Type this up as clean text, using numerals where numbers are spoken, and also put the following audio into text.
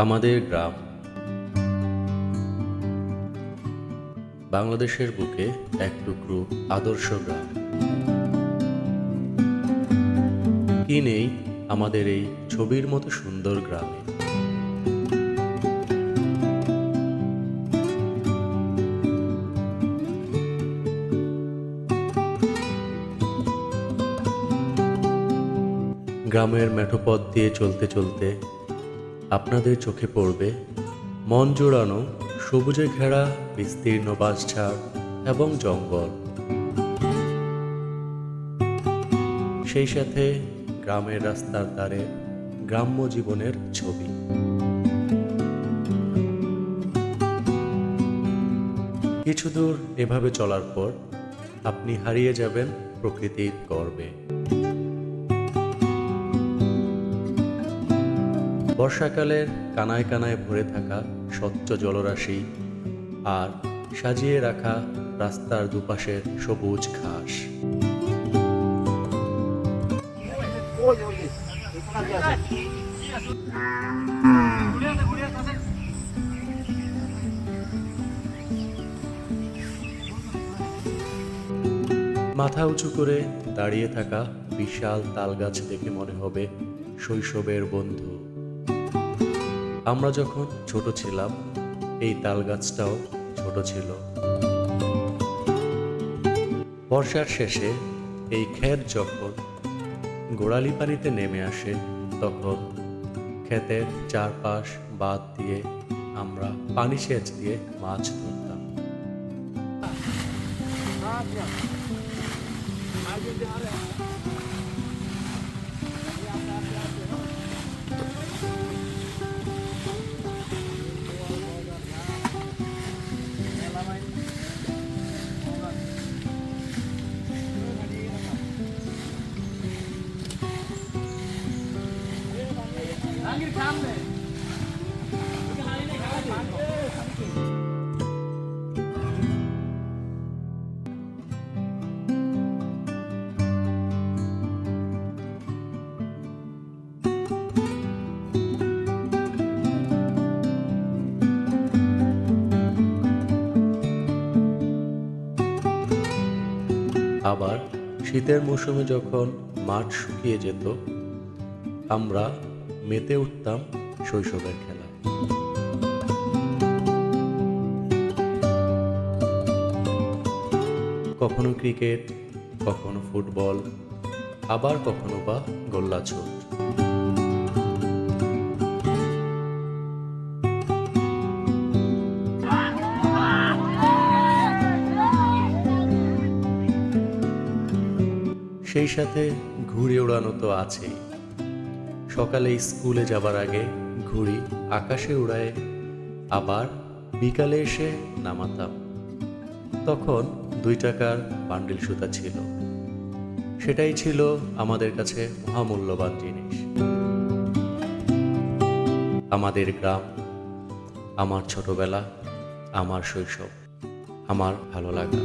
আমাদের গ্রাম বাংলাদেশের বুকে এক টুকরো আদর্শ গ্রাম। কি নেই আমাদের এই ছবির মতো সুন্দর গ্রামে। গ্রামের মেঠোপথ দিয়ে চলতে চলতে আপনাদের চোখে পড়বে মন জোড়ানো সবুজে ঘেরা বিস্তীর্ণ বাঁশঝাড় এবং জঙ্গল। সেই সাথে গ্রামের রাস্তার ধারে গ্রাম্য জীবনের ছবি। কিছু দূর এভাবে চলার পর আপনি হারিয়ে যাবেন প্রকৃতির গর্বে। বর্ষাকালের কানায় কানায় ভরে থাকা স্বচ্ছ জলরাশি আর সাজিয়ে রাখা রাস্তার দুপাশের সবুজ ঘাস। মাথা উঁচু করে দাঁড়িয়ে থাকা বিশাল তালগাছ দেখে মনে হবে শৈশবের বন্ধু। আমরা যখন ছোট ছিলাম এই তালগাছটাও ছোট ছিল। বর্ষার শেষে এই ক্ষেত যখন গোড়ালি পানিতে নেমে আসে তখন ক্ষেতের চারপাশ বাঁধ দিয়ে আমরা পানি সেচ দিয়ে মাছ ধরতাম। আবার শীতের মৌসুমে যখন মাঠ শুকিয়ে যেত আমরা মেতে উঠতাম শৈশবের খেলায়। কখনো ক্রিকেট, কখনো ফুটবল, আবার কখনো বা গোল্লাছুট। সেই সাথে ঘুড়ি ওড়ানো তো আছেই। সকালে স্কুলে যাবার আগে ঘুড়ি আকাশে উড়ায় আবার বিকালে এসে নামাতাম। তখন 2 টাকার বান্ডিল সুতা ছিল, সেটাই ছিল আমাদের কাছে মহামূল্যবান জিনিস। আমাদের গ্রাম, আমার ছোটবেলা, আমার শৈশব, আমার ভালো লাগা।